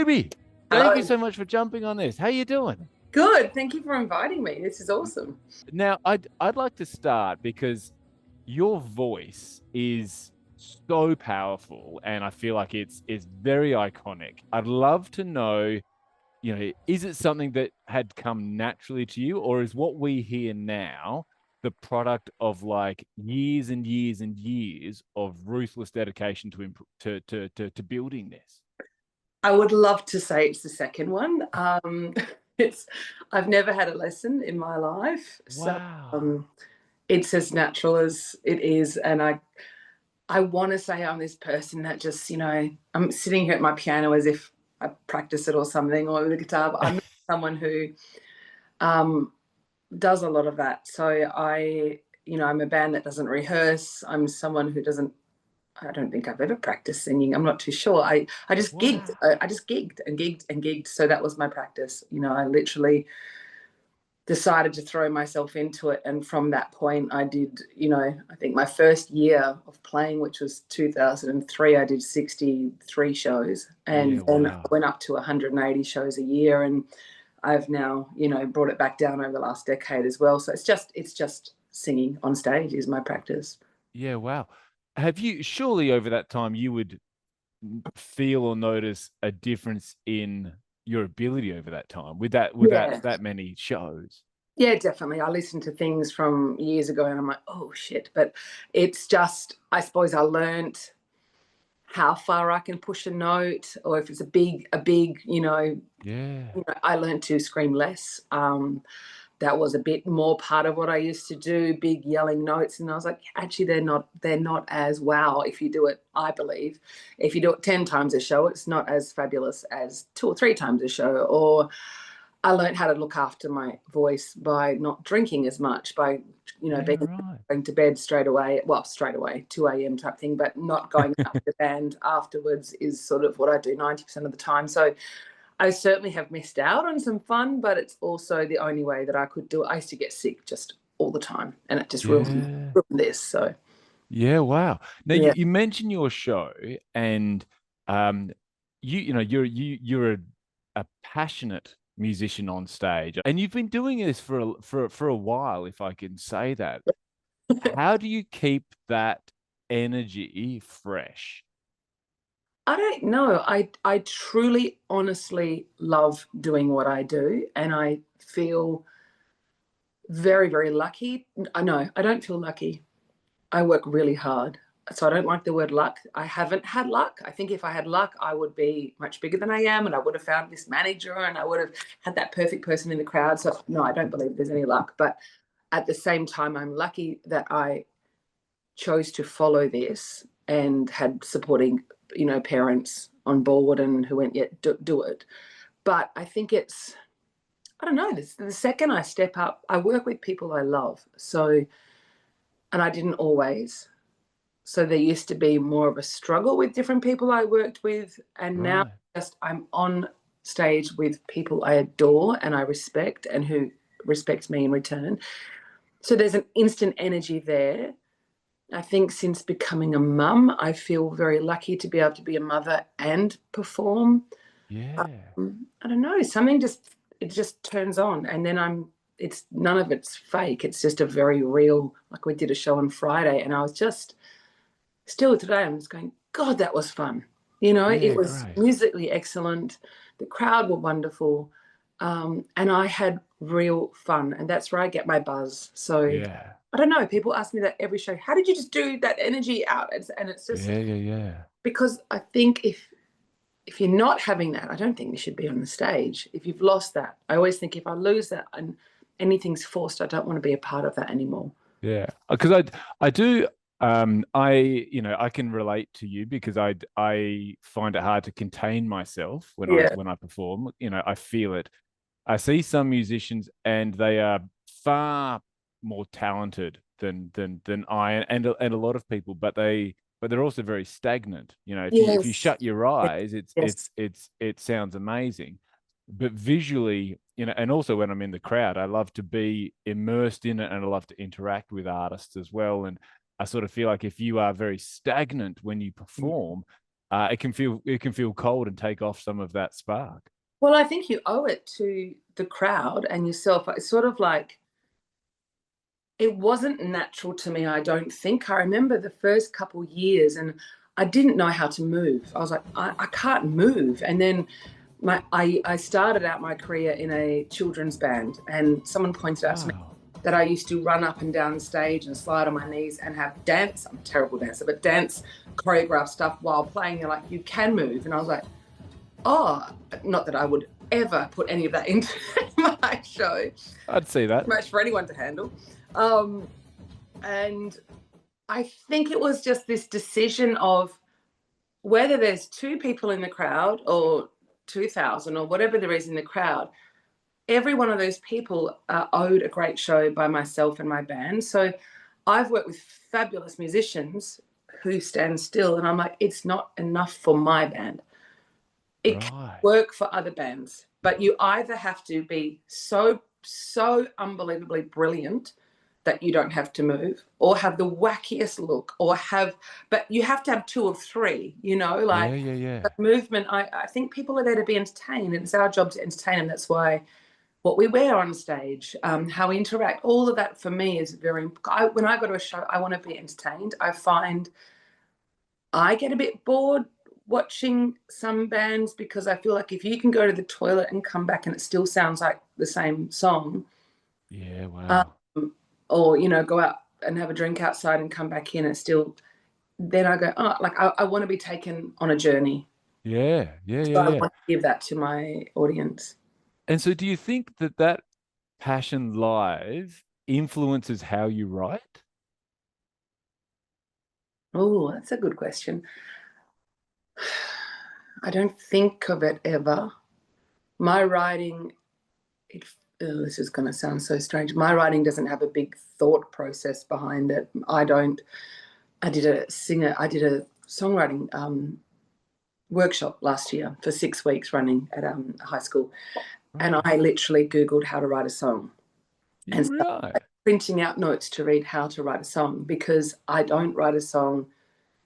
Toby, thank you Hello. so much for jumping on this. How you doing? Good. Thank you for inviting me. This is awesome. Now, I'd like to start because your voice is so powerful, and I feel like it's very iconic. I'd love to know, is it something that had come naturally to you, or is what we hear now the product of like years and years and years of ruthless dedication to building this? I would love to say it's the second one. It's I've never had a lesson in my life, so Wow. um, it's as natural as it is. And I want to say I'm this person that just I'm sitting here at my piano as if I practice it or something, or with a guitar. But I'm someone who um, does a lot of that. So I'm a band that doesn't rehearse. I'm someone who doesn't. I don't think I've ever practiced singing. I'm not too sure. I just gigged. Wow. I just gigged and gigged and gigged. So that was my practice. I literally decided to throw myself into it. And from that point, I did, I think my first year of playing, which was 2003, I did 63 shows. Yeah, And then I wow. went up to 180 shows a year. And I've now, brought it back down over the last decade as well. So it's just singing on stage is my practice. Yeah, wow. Have you surely over that time you would feel or notice a difference in your ability over that time with Yeah. that many shows? Yeah, definitely. I listened to things from years ago and I'm like, oh shit. But it's just, I suppose I learned how far I can push a note, or if it's a big, Yeah. I learned to scream less. That was a bit more part of what I used to do, big yelling notes. And I was like, actually, they're not as wow if you do it, I believe. If you do it 10 times a show, it's not as fabulous as 2 or 3 times a show. Or I learned how to look after my voice by not drinking as much, by Yeah, being right. going to bed straight away. Well, straight away, 2 a.m. type thing, but not going out with the band afterwards is sort of what I do 90% of the time. So I certainly have missed out on some fun, but it's also the only way that I could do it. I used to get sick just all the time, and it just Yeah. ruined this. So Yeah, wow. Now yeah, you mentioned your show and um you're a passionate musician on stage and you've been doing this for a while, if I can say that. How do you keep that energy fresh? I don't know. I truly, honestly love doing what I do, and I feel very, very lucky. I know I don't feel lucky. I work really hard. So I don't like the word luck. I haven't had luck. I think if I had luck, I would be much bigger than I am, and I would have found this manager and I would have had that perfect person in the crowd. So no, I don't believe there's any luck. But at the same time, I'm lucky that I chose to follow this and had supporting, parents on board and who went, yeah, do it. But I think I don't know, the second I step up, I work with people I love. So, and I didn't always. So there used to be more of a struggle with different people I worked with. And now Right. just I'm on stage with people I adore and I respect and who respects me in return. So there's an instant energy there. I think since becoming a mum, I feel very lucky to be able to be a mother and perform. Yeah. I don't know, something just it just turns on, and then it's none of it's fake. It's just a very real. Like we did a show on Friday, and I was just still today. I'm just going, God, that was fun. It Yeah, was great. musically excellent. The crowd were wonderful, and I had real fun, and that's where I get my buzz. So Yeah. I don't know. People ask me that every show. How did you just do that energy out? And it's just Yeah, yeah, yeah. because I think if you're not having that, I don't think you should be on the stage. If you've lost that, I always think if I lose that and anything's forced, I don't want to be a part of that anymore. Yeah, because I do I can relate to you because I find it hard to contain myself Yeah. when I perform. I feel it. I see some musicians and they are far more talented than I and a lot of people, but they're also very stagnant. If you Yes. shut your eyes, Yes. it sounds amazing, but visually, and also when I'm in the crowd, I love to be immersed in it and I love to interact with artists as well. And I sort of feel like if you are very stagnant when you perform, it can feel cold and take off some of that spark. Well, I think you owe it to the crowd and yourself. It's sort of like it wasn't natural to me, I don't think. I remember the first couple years and I didn't know how to move. I was like, I can't move. And then I started out my career in a children's band, and someone pointed out to me Wow. that I used to run up and down stage and slide on my knees and have dance. I'm a terrible dancer, but dance choreographed stuff while playing. They're like, you can move. And I was like, oh, not that I would ever put any of that into my show. I'd see that. Too much for anyone to handle. Um, and I think it was just this decision of whether there's two people in the crowd or 2,000 or whatever there is in the crowd, every one of those people owed a great show by myself and my band. So I've worked with fabulous musicians who stand still, and I'm like, it's not enough for my band. It can Right. work for other bands, but you either have to be so unbelievably brilliant that you don't have to move, or have the wackiest look, or but you have to have two or three, Yeah, like yeah, yeah. the movement. I think people are there to be entertained, and it's our job to entertain them. That's why what we wear on stage, how we interact, all of that for me is very, when I go to a show, I want to be entertained. I find I get a bit bored watching some bands because I feel like if you can go to the toilet and come back and it still sounds like the same song, Yeah, um, wow. or go out and have a drink outside and come back in and still, then I go, oh, like I want to be taken on a journey. Yeah, yeah, So yeah, I yeah. want to give that to my audience. And so do you think that that passion live influences how you write? Oh, that's a good question. I don't think of it ever. My writing, this is going to sound so strange. My writing doesn't have a big thought process behind it. I don't. I did a songwriting workshop last year for 6 weeks running at high school, and Right. I literally Googled how to write a song You and right. started printing out notes to read how to write a song, because I don't write a song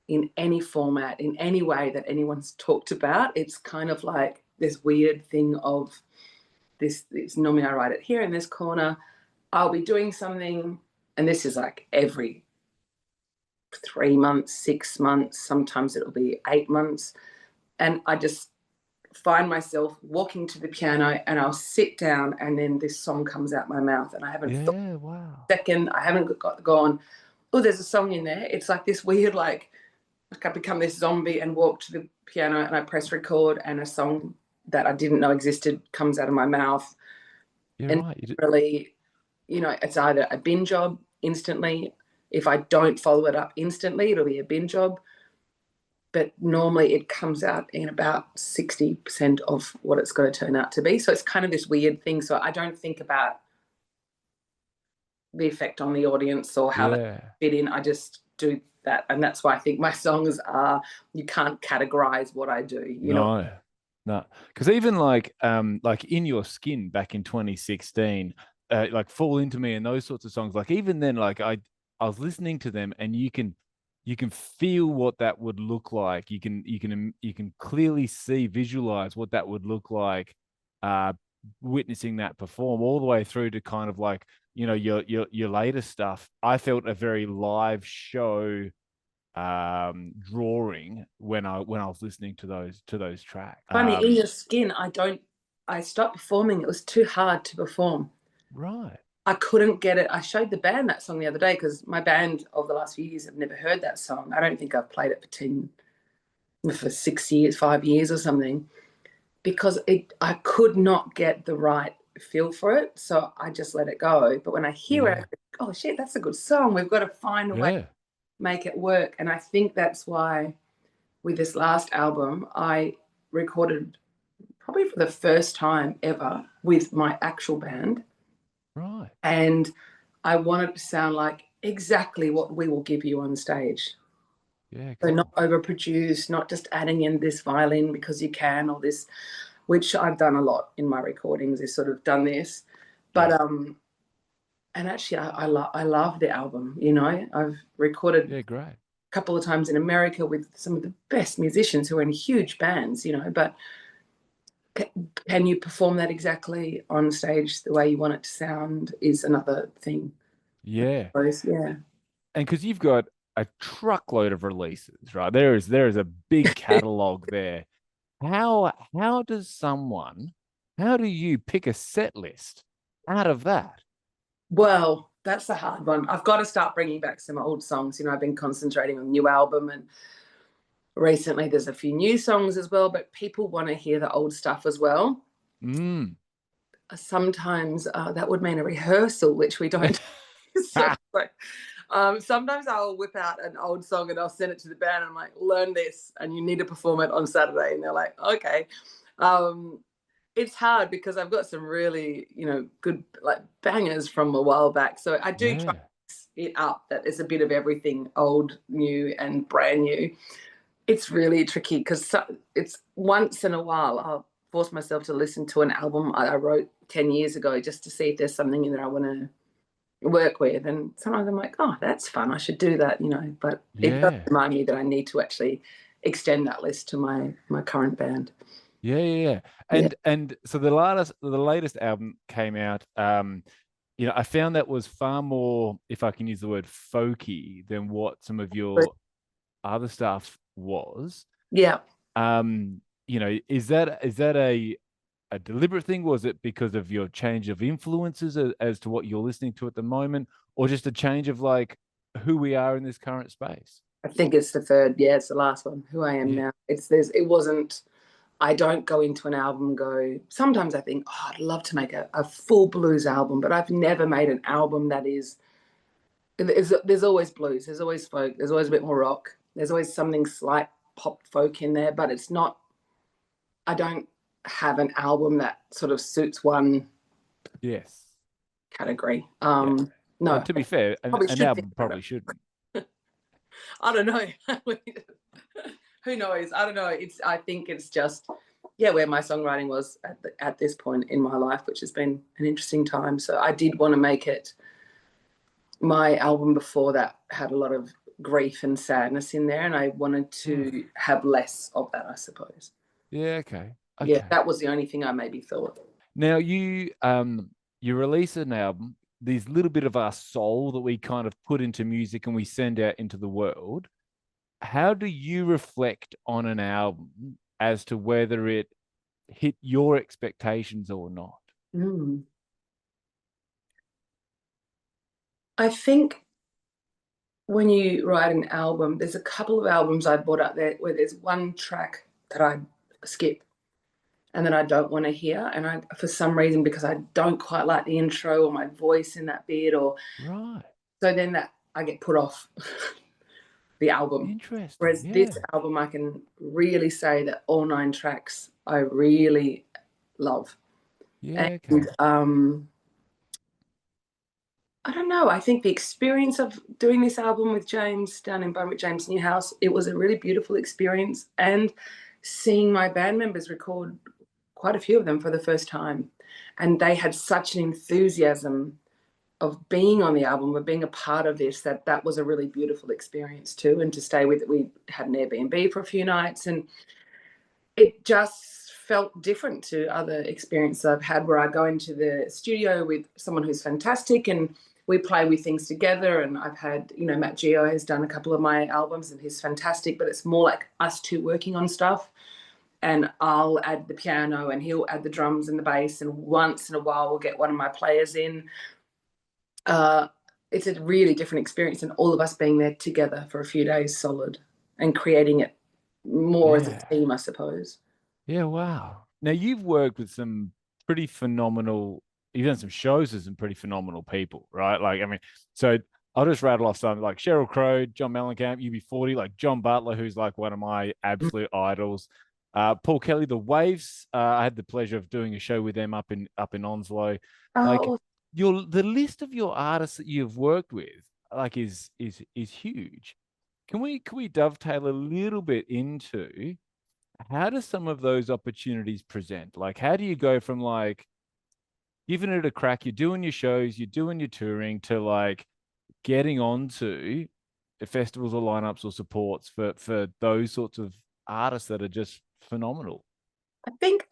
in any format, in any way that anyone's talked about. It's kind of like this weird thing of this normally I write it here in this corner. I'll be doing something, and this is like every 3 months, 6 months, sometimes it'll be 8 months. And I just find myself walking to the piano and I'll sit down and then this song comes out my mouth and I haven't thought Yeah, wow. a second, I haven't gone, oh, there's a song in there. It's like this weird, like I become this zombie and walk to the piano and I press record and a song that I didn't know existed comes out of my mouth. You're And right. really, it's either a bin job instantly. If I don't follow it up instantly, it'll be a bin job. But normally it comes out in about 60% of what it's going to turn out to be. So it's kind of this weird thing. So I don't think about the effect on the audience or how that Yeah. fit in. I just do that. And that's why I think my songs are, you can't categorize what I do. No, no. Because even like In Your Skin back in 2016, like Fall Into Me and those sorts of songs, like even then, like I was listening to them and you can feel what that would look like. You can clearly see, visualize what that would look like, uh, witnessing that perform all the way through to kind of like, your latest stuff. I felt a very live show drawing when I was listening to those tracks. Funny, In Your Skin, I stopped performing. It was too hard to perform. Right. I couldn't get it. I showed the band that song the other day because my band of the last few years have never heard that song. I don't think I've played it for 6 years, 5 years or something, because I could not get the right feel for it. So I just let it go. But when I hear it, Yeah. I go, oh shit, that's a good song. We've got to find a way to Yeah. make it work. And I think that's why with this last album, I recorded probably for the first time ever with my actual band. Right. And I want it to sound like exactly what we will give you on stage. Yeah. So Cool. not overproduced, not just adding in this violin because you can, or this, which I've done a lot in my recordings, is sort of done this. But Yeah. and actually I love the album, I've recorded Yeah. Great. couple of times in America with some of the best musicians who are in huge bands, you know, but can you perform that exactly on stage the way you want it to sound is another thing. Yeah. Yeah. And because you've got a truckload of releases, right? There is a big catalog there. How does someone, how do you pick a set list out of that? Well, that's the hard one. I've got to start bringing back some old songs. You know, I've been concentrating on new album, and recently there's a few new songs as well, but people want to hear the old stuff as well. Mm. Sometimes that would mean a rehearsal, which we don't. So, like, sometimes I'll whip out an old song and I'll send it to the band. And I'm like, learn this, and you need to perform it on Saturday. And they're like, okay. It's hard because I've got some really, you know, good like bangers from a while back. So I do try to Yeah. mix it up. That is a bit of everything, old, new, and brand new. It's really tricky because it's once in a while I'll force myself to listen to an album I wrote 10 years ago just to see if there's something in there I want to work with. And sometimes I'm like, oh, that's fun. I should do that, you know. But it does Yeah. remind me that I need to actually extend that list to my current band. Yeah, yeah, yeah. Yeah. And so the latest album came out. I found that was far more, if I can use the word folky, than what some of your other stuff was. Yeah. Is that a deliberate thing? Was it because of your change of influences as to what you're listening to at the moment, or just a change of like who we are in this current space? I think it's the third. Yeah, it's the last one. Who I am Yeah. now. It wasn't. I don't go into an album and go. Sometimes I think, oh, I'd love to make a full blues album, but I've never made an album that is. There's always blues. There's always folk. There's always a bit more rock. There's always something slight pop folk in there, but it's not. I don't have an album that sort of suits one Yes. category. Yeah. No, And to be fair, an, probably an should think album about probably shouldn't. it. I don't know. Who knows? I don't know. I think it's just where my songwriting was at this point in my life, which has been an interesting time. So I did want to make it. My album before that had a lot of grief and sadness in there, and I wanted to have less of that, I suppose. Yeah, okay. Yeah, Okay. that was the only thing I maybe thought. Now you release an album, these little bit of our soul that we kind of put into music and we send out into the world. How do you reflect on an album as to whether it hit your expectations or not? Mm. I think when you write an album, there's a couple of albums I bought out there where there's one track that I skip and that I don't want to hear. And I, for some reason, because I don't quite like the intro or my voice in that bit, or Right. so then that I get put off the album. Interesting. Whereas this Yeah. album, I can really say that all 9 tracks I really love. Yeah. And Okay. I don't know. I think the experience of doing this album with James down in Brunswick James Newhouse, it was a really beautiful experience. And seeing my band members record, quite a few of them for the first time, and they had such an enthusiasm of being on the album, of being a part of this, that was a really beautiful experience too. And to stay with it, we had an Airbnb for a few nights, and it just felt different to other experiences I've had where I go into the studio with someone who's fantastic and we play with things together. And I've had, you know, Matt Gio has done a couple of my albums and he's fantastic, but it's more like us two working on stuff. And I'll add the piano and he'll add the drums and the bass. And once in a while, we'll get one of my players in. It's a really different experience, and all of us being there together for a few days solid and creating it more as a Yeah. team, I suppose. Yeah. Wow. Now you've worked with some pretty phenomenal, you've done some shows with some pretty phenomenal people, right? Like, I mean, so I'll just rattle off some like Sheryl Crow, John Mellencamp, UB40, like John Butler, who's like one of my absolute idols. Paul Kelly, The Waves. I had the pleasure of doing a show with them up in Onslow. Like Oh, the list of your artists that you've worked with, like is huge. Can we dovetail a little bit into how do some of those opportunities present? Like, how do you go from like giving it a crack, you're doing your shows, you're doing your touring, to like getting onto festivals or lineups or supports for those sorts of artists that are just phenomenal? I think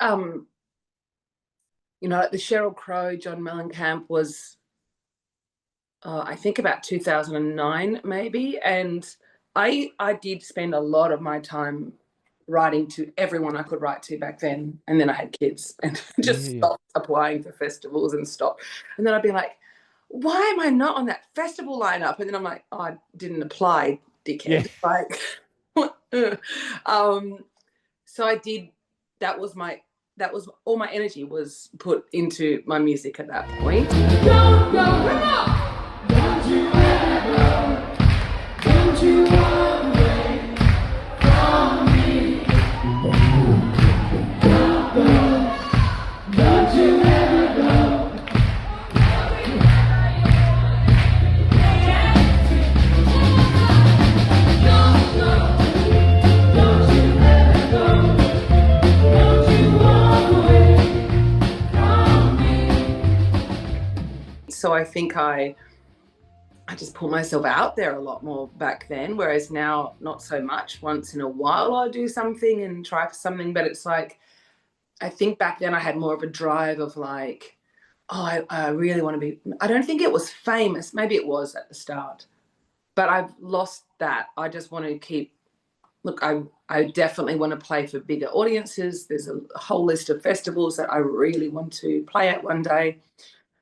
like the Sheryl Crow, John Mellencamp was I think about 2009 maybe, and I did spend a lot of my time writing to everyone I could write to back then, and then I had kids and Yeah, just yeah, yeah. stopped applying for festivals and stopped. And then I'd be like, why am I not on that festival lineup? And then I'm like, oh, I didn't apply, Yeah. dickhead. Like, so I did. That was my. That was all my energy was put into my music at that point. Don't go, come on! Don't you ever go? Don't you walk away from me? Don't go, don't you ever go? Don't go, don't you ever go? Don't you walk away from me? So I think I just put myself out there a lot more back then, whereas now not so much. Once in a while I'll do something and try for something, but it's like, I think back then I had more of a drive of like, oh, I really want to be, I don't think it was famous. Maybe it was at the start, but I've lost that. I just want to keep, look, I definitely want to play for bigger audiences. There's a whole list of festivals that I really want to play at one day,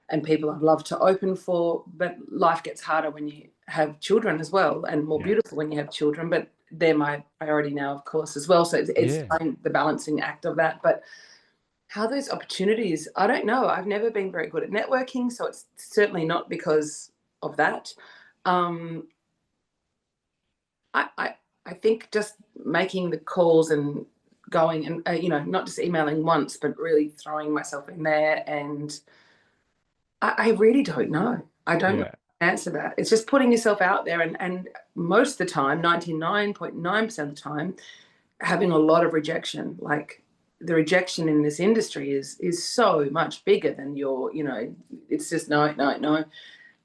and people I'd love to open for, but life gets harder when you have children as well, and more Yeah. beautiful when you have children, but they're my priority now, of course, as well. So it's Yeah. the balancing act of that. But how those opportunities, I don't know. I've never been very good at networking, so it's certainly not because of that. Um, I think just making the calls and going and, not just emailing once, but really throwing myself in there. And I really don't know. I don't Yeah. answer that. It's just putting yourself out there, and most of the time, 99.9% of the time, having a lot of rejection. Like, the rejection in this industry is so much bigger than it's just no, no, no.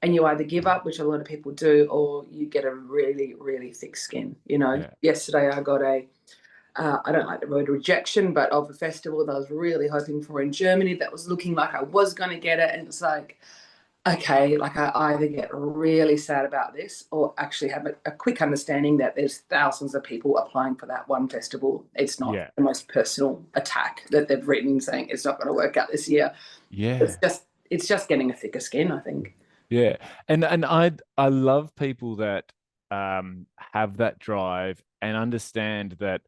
And you either give up, which a lot of people do, or you get a really, really thick skin. Yeah. Yesterday I got I don't like the word rejection, but of a festival that I was really hoping for in Germany that was looking like I was going to get it. And it's like, okay, like I either get really sad about this or actually have a quick understanding that there's thousands of people applying for that one festival. It's not Yeah. the most personal attack that they've written saying it's not going to work out this year. Yeah. It's just getting a thicker skin, I think. Yeah. And I love people that have that drive and understand that,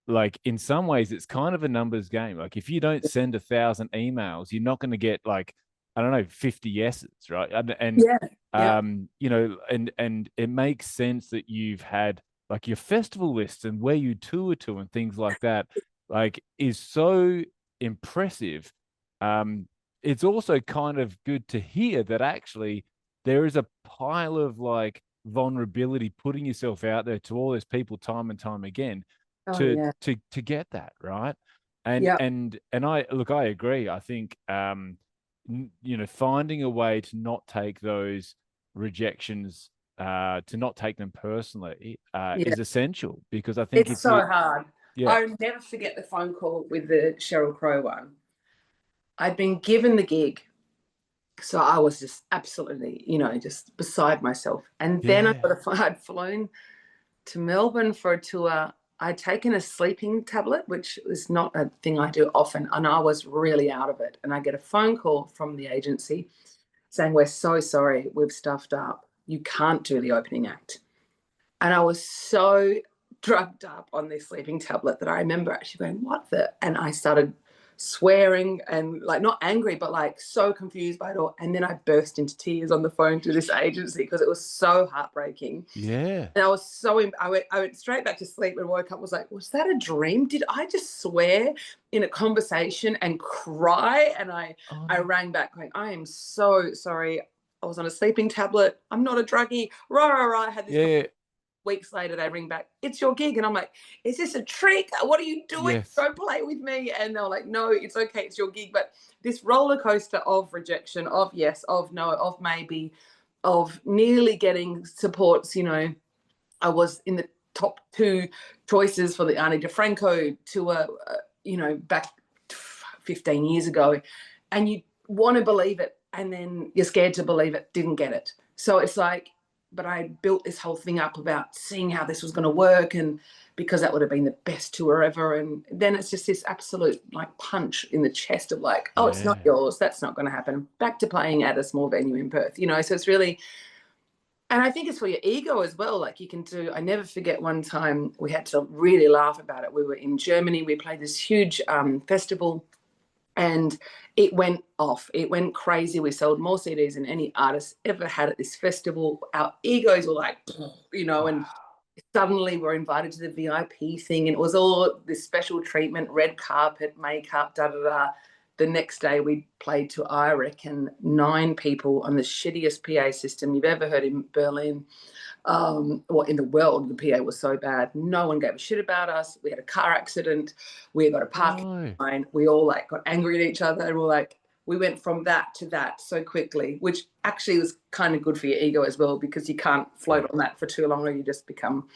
like, in some ways it's kind of a numbers game. Like, if you don't send 1,000 emails, you're not going to get, like, I don't know, 50 yeses, right? And Yeah. Yeah. and it makes sense that you've had, like, your festival lists and where you tour to and things like that, like, is so impressive. It's also kind of good to hear that actually there is a pile of, like, vulnerability, putting yourself out there to all these people time and time again Oh, to yeah. get that right. and Yeah. and and I look, I agree. I think finding a way to not take those rejections, to not take them personally, Yeah. is essential, because I think It's if you, so hard. yeah, I'll never forget the phone call with the Sheryl Crow one. I'd been given the gig, so I was just absolutely, just beside myself. And then yeah, I'd flown to Melbourne for a tour. I'd taken a sleeping tablet, which is not a thing I do often, and I was really out of it. And I get a phone call from the agency saying, "We're so sorry, we've stuffed up. You can't do the opening act." And I was so drugged up on this sleeping tablet that I remember actually going, "What the?" And I started swearing and, like, not angry, but like so confused by it all. And then I burst into tears on the phone to this agency because it was so heartbreaking. yeah, And I was I went straight back to sleep and woke up, was like, was that a dream? Did I just swear in a conversation and cry? And I oh, rang back going, I am so sorry. I was on a sleeping tablet. I'm not a druggie. Rah, rah, rah. I had this yeah, weeks later, they ring back, it's your gig. And I'm like, is this a trick? What are you doing? yes, Don't play with me. And they're like, no, it's okay. It's your gig. But this roller coaster of rejection, of yes, of no, of maybe, of nearly getting supports, I was in the top 2 choices for the Ani DeFranco tour, back 15 years ago. And you want to believe it, and then you're scared to believe it, didn't get it. So it's like, but I built this whole thing up about seeing how this was going to work, and because that would have been the best tour ever. And then it's just this absolute like punch in the chest of like, oh, it's not yours. That's not going to happen. Back to playing at a small venue in Perth, So it's really, and I think it's for your ego as well. Like you can do, I never forget one time we had to really laugh about it. We were in Germany. We played this huge festival, and it went off. It went crazy. We sold more CDs than any artist ever had at this festival. Our egos were like, and suddenly we're invited to the VIP thing, and it was all this special treatment, red carpet, makeup, da-da-da. The next day we played to, I reckon, 9 people on the shittiest PA system you've ever heard in Berlin. In the world, the PA was so bad. No one gave a shit about us. We had a car accident. We got a parking fine. We all like got angry at each other, and we went from that to that so quickly, which actually was kind of good for your ego as well, because you can't float on that for too long, or you just become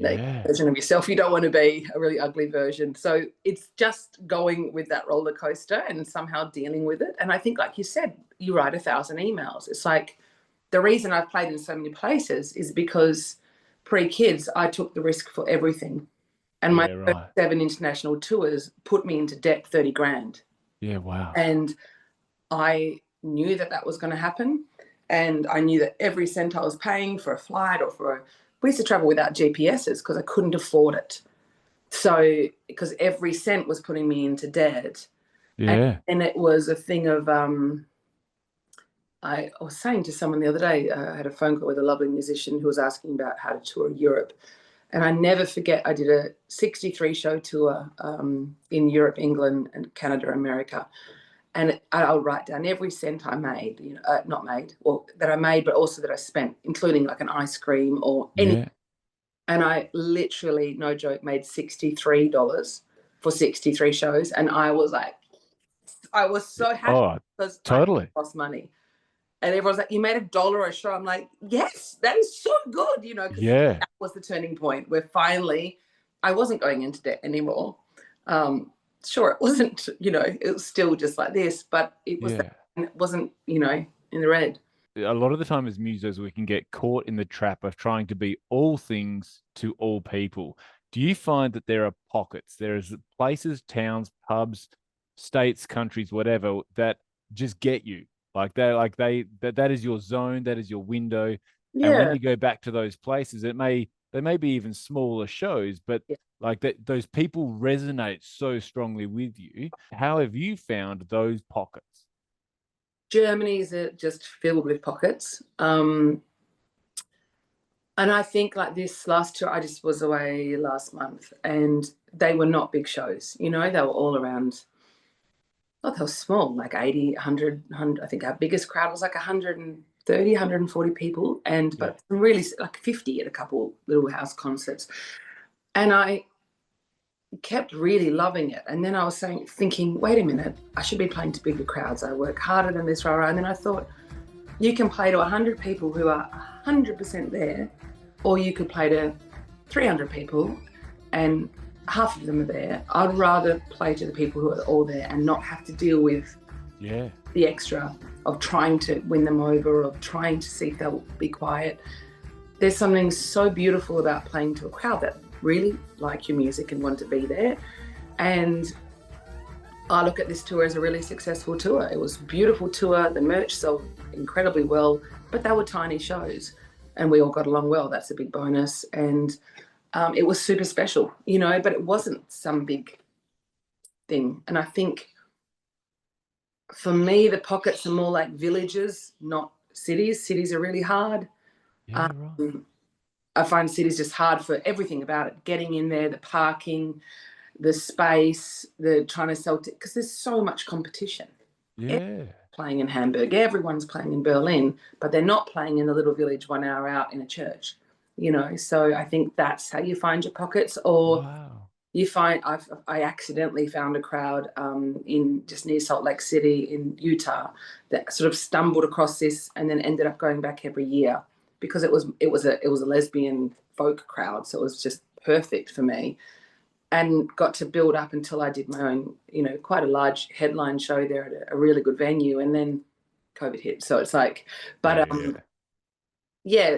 a version of yourself you don't want to be, a really ugly version. So it's just going with that roller coaster and somehow dealing with it. And I think, like you said, you write 1,000 emails. It's like, the reason I've played in so many places is because pre-kids, I took the risk for everything. And my first 7 international tours put me into debt 30 grand. Yeah, wow. And I knew that was going to happen. And I knew that every cent I was paying for a flight we used to travel without GPSs because I couldn't afford it. So, because every cent was putting me into debt. Yeah. And it was a thing of, I was saying to someone the other day, I had a phone call with a lovely musician who was asking about how to tour Europe. And I never forget, I did a 63-show tour in Europe, England, and Canada, America. And I'll write down every cent I made, that I made, but also that I spent, including like an ice cream or anything. Yeah. And I literally, no joke, made $63 for 63 shows. And I was so happy because totally. I lost money. And everyone's like, you made $1 a show. I'm like, yes, that is so good, because that was the turning point where finally I wasn't going into debt anymore. Sure, it wasn't, it was still just like this, but it was, it wasn't, in the red. A lot of the time as musos, we can get caught in the trap of trying to be all things to all people. Do you find that there are pockets, there's places, towns, pubs, states, countries, whatever, that just get you? That is your zone, that is your window. Yeah. And when you go back to those places, they may be even smaller shows, but those people resonate so strongly with you. How have you found those pockets? Germany's just filled with pockets. And I think like this last tour, I just was away last month, and they were not big shows. They were all around, they were small, like 80, 100. I think our biggest crowd was like 130, 140 people, but really like 50 at a couple little house concerts. And I kept really loving it. And then I was thinking, wait a minute, I should be playing to bigger crowds. I work harder than this, rah, rah. And then I thought, you can play to 100 people who are 100% there, or you could play to 300 people and half of them are there. I'd rather play to the people who are all there and not have to deal with the extra of trying to win them over, of trying to see if they'll be quiet. There's something so beautiful about playing to a crowd that really like your music and want to be there. And I look at this tour as a really successful tour. It was a beautiful tour. The merch sold incredibly well, but they were tiny shows and we all got along well. That's a big bonus. And it was super special, but it wasn't some big thing. And I think for me, the pockets are more like villages, not cities. Cities are really hard. Yeah, right. I find cities just hard for everything about it. Getting in there, the parking, the space, the trying to sell, because there's so much competition. Yeah. Everyone's playing in Hamburg, everyone's playing in Berlin, but they're not playing in a little village 1 hour out in a church, So I think that's how you find your pockets. Or you find, I accidentally found a crowd in just near Salt Lake City in Utah that sort of stumbled across this and then ended up going back every year. because it was a lesbian folk crowd, so it was just perfect for me. And got to build up until I did my own, quite a large headline show there at a really good venue, and then COVID hit. So it's like, but Yeah. yeah,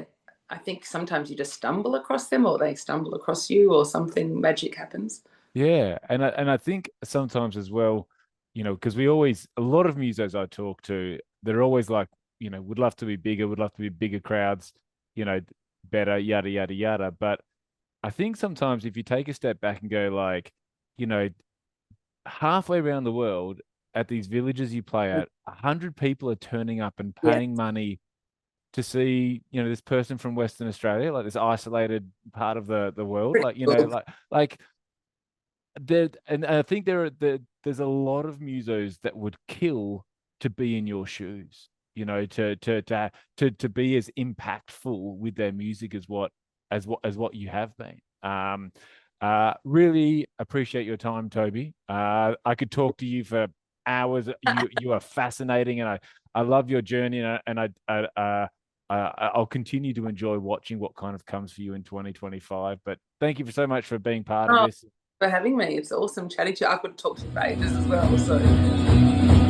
I think sometimes you just stumble across them, or they stumble across you, or something magic happens. Yeah, and I think sometimes as well, because we always a lot of musos I talk to, they're always like, would love to be bigger, would love to be bigger crowds, you know, better, yada yada yada. But I think sometimes if you take a step back and go like, you know, halfway around the world at these villages you play at, 100 people are turning up and Yeah, paying money to see, this person from Western Australia, like this isolated part of the world, pretty like, cool. like there, and I think there's a lot of musos that would kill to be in your shoes, to be as impactful with their music as what you have been. Really appreciate your time, Toby. I could talk to you for hours. You are fascinating, and I love your journey, I'll continue to enjoy watching what kind of comes for you in 2025. But thank you so much for being part of Oh, this. for having me. It's awesome chatting to you. I could talk to you for ages as well. So.